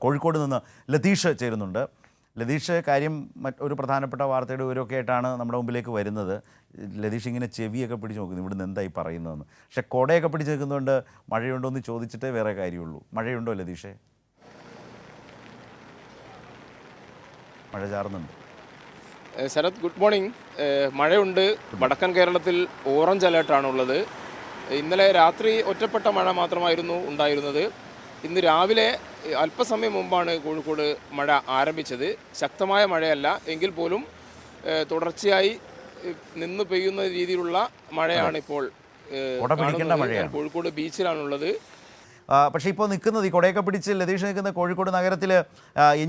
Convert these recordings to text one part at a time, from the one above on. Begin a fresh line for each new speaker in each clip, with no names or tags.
കോഴിക്കോട് നിന്ന് ലതീഷ് ചേരുന്നുണ്ട്. ലതീഷ്, കാര്യം ഒരു പ്രധാനപ്പെട്ട വാർത്തയുടെ വിവരമൊക്കെ ആയിട്ടാണ് നമ്മുടെ മുമ്പിലേക്ക് വരുന്നത്. ലതീഷ് ഇങ്ങനെ ചെവിയൊക്കെ പിടിച്ച് നോക്കുന്നു, ഇവിടുന്ന് എന്തായി പറയുന്നതെന്ന്. പക്ഷേ കുടയൊക്കെ പിടിച്ച് നിൽക്കുന്നതുകൊണ്ട് മഴയുണ്ടോ എന്ന് ചോദിച്ചിട്ടേ വേറെ കാര്യമുള്ളൂ. മഴയുണ്ടോ ലതീഷേ? മഴ ചാറുന്നുണ്ട്.
Sarath, good morning. മഴയുണ്ട്. വടക്കൻ കേരളത്തിൽ ഓറഞ്ച് അലേർട്ടാണുള്ളത്. ഇന്നലെ രാത്രി ഒറ്റപ്പെട്ട മഴ മാത്രമായിരുന്നു ഉണ്ടായിരുന്നത്. ഇന്ന് രാവിലെ അല്പസമയം മുമ്പാണ് കോഴിക്കോട് മഴ ആരംഭിച്ചത്. ശക്തമായ മഴയല്ല എങ്കിൽ പോലും തുടർച്ചയായി നിന്ന് പെയ്യുന്ന രീതിയിലുള്ള മഴയാണ് ഇപ്പോൾ കോഴിക്കോട് ബീച്ചിലാണുള്ളത്.
പക്ഷേ ഇപ്പോൾ നിൽക്കുന്നത്, ഈ കൊടയൊക്കെ പിടിച്ച് ലതീഷ് നിൽക്കുന്ന കോഴിക്കോട് നഗരത്തിൽ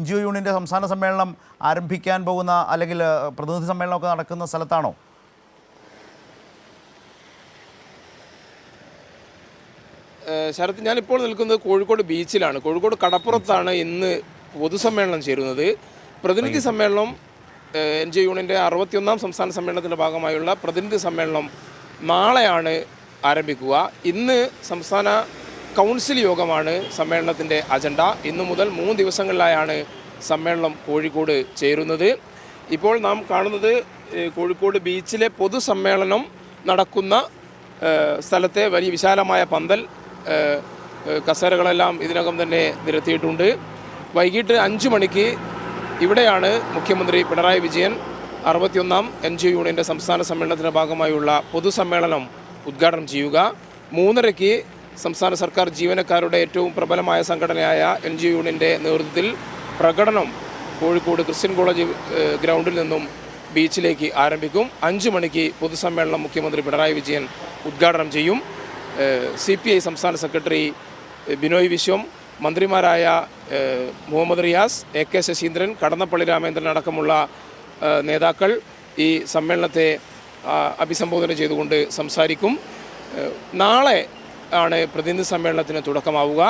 NGO യൂണിയൻ്റെ സംസ്ഥാന സമ്മേളനം ആരംഭിക്കാൻ പോകുന്ന, അല്ലെങ്കിൽ പ്രതിനിധി സമ്മേളനമൊക്കെ നടക്കുന്ന സ്ഥലത്താണോ?
ശരത്ത്, ഞാനിപ്പോൾ നിൽക്കുന്നത് കോഴിക്കോട് ബീച്ചിലാണ്. കോഴിക്കോട് കടപ്പുറത്താണ് ഇന്ന് പൊതുസമ്മേളനം ചേരുന്നത്. പ്രതിനിധി സമ്മേളനം NGO യൂണിയൻ്റെ 61ാം സംസ്ഥാന സമ്മേളനത്തിൻ്റെ ഭാഗമായുള്ള പ്രതിനിധി സമ്മേളനം നാളെയാണ് ആരംഭിക്കുക. ഇന്ന് സംസ്ഥാന കൗൺസിൽ യോഗമാണ് സമ്മേളനത്തിൻ്റെ അജണ്ട. ഇന്നു മുതൽ 3 ദിവസങ്ങളിലായാണ് സമ്മേളനം കോഴിക്കോട് ചേരുന്നത്. ഇപ്പോൾ നാം കാണുന്നത് കോഴിക്കോട് ബീച്ചിലെ പൊതുസമ്മേളനം നടക്കുന്ന സ്ഥലത്തെ വലിയ വിശാലമായ പന്തൽ, കസേരകളെല്ലാം ഇതിനകം തന്നെ നിരത്തിയിട്ടുണ്ട്. വൈകിട്ട് 5 മണിക്ക് ഇവിടെയാണ് മുഖ്യമന്ത്രി പിണറായി വിജയൻ 61ാം NGO യൂണിയൻ്റെ സംസ്ഥാന സമ്മേളനത്തിൻ്റെ ഭാഗമായുള്ള പൊതുസമ്മേളനം ഉദ്ഘാടനം ചെയ്യുക. 3:30-ക്ക് സംസ്ഥാന സർക്കാർ ജീവനക്കാരുടെ ഏറ്റവും പ്രബലമായ സംഘടനയായ NGO യൂണിയൻ്റെ നേതൃത്വത്തിൽ പ്രകടനം കോഴിക്കോട് ക്രിസ്ത്യൻ കോളേജ് ഗ്രൗണ്ടിൽ നിന്നും ബീച്ചിലേക്ക് ആരംഭിക്കും. 5 മണിക്ക് പൊതുസമ്മേളനം മുഖ്യമന്ത്രി പിണറായി വിജയൻ ഉദ്ഘാടനം ചെയ്യും. CPI സംസ്ഥാന സെക്രട്ടറി ബിനോയ് വിശ്വം, മന്ത്രിമാരായ മുഹമ്മദ് റിയാസ്, AK ശശീന്ദ്രൻ, കടന്നപ്പള്ളി രാമേന്ദ്രൻ അടക്കമുള്ള നേതാക്കൾ ഈ സമ്മേളനത്തെ അഭിസംബോധന ചെയ്തുകൊണ്ട് സംസാരിക്കും. നാളെ ആണ് പ്രതിനിധി സമ്മേളനത്തിന് തുടക്കമാവുക.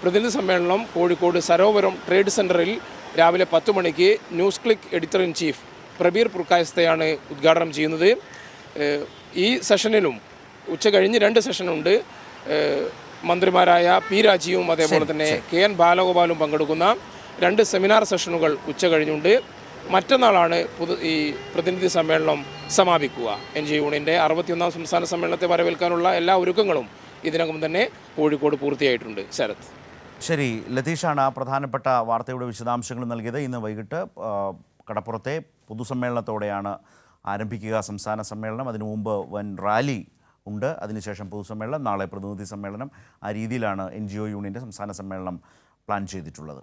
പ്രതിനിധി സമ്മേളനം കോഴിക്കോട് സരോവരം ട്രേഡ് സെൻറ്ററിൽ രാവിലെ 10 മണിക്ക് news click editor in chief Prabir പുർക്കായസ്തയാണ് ഉദ്ഘാടനം ചെയ്യുന്നത്. ഈ സെഷനിലും ഉച്ച കഴിഞ്ഞ് 2 സെഷനുണ്ട്. മന്ത്രിമാരായ P രാജീവും അതേപോലെ തന്നെ KN ബാലഗോപാലും പങ്കെടുക്കുന്ന 2 സെമിനാർ സെഷനുകൾ ഉച്ച കഴിഞ്ഞുണ്ട്. മറ്റന്നാളാണ് ഈ പ്രതിനിധി സമ്മേളനം സമാപിക്കുക. NGO യൂണിയൻ്റെ 61ാം സംസ്ഥാന സമ്മേളനത്തെ വരവേൽക്കാനുള്ള എല്ലാ ഒരുക്കങ്ങളും ഇതിനകം തന്നെ കോഴിക്കോട് പൂർത്തിയായിട്ടുണ്ട്. ശരത്.
ശരി, ലതീഷാണ് ആ പ്രധാനപ്പെട്ട വാർത്തയുടെ വിശദാംശങ്ങൾ നൽകിയത്. ഇന്ന് വൈകിട്ട് കടപ്പുറത്തെ പൊതുസമ്മേളനത്തോടെയാണ് ആരംഭിക്കുക സംസ്ഥാന സമ്മേളനം. അതിനു മുമ്പ് വൻ റാലി ഉണ്ട്, അതിനുശേഷം പൊതുസമ്മേളനം, നാളെ പ്രതിനിധി സമ്മേളനം. ആ രീതിയിലാണ് NGO യൂണിയൻ്റെ സംസ്ഥാന സമ്മേളനം പ്ലാൻ ചെയ്തിട്ടുള്ളത്.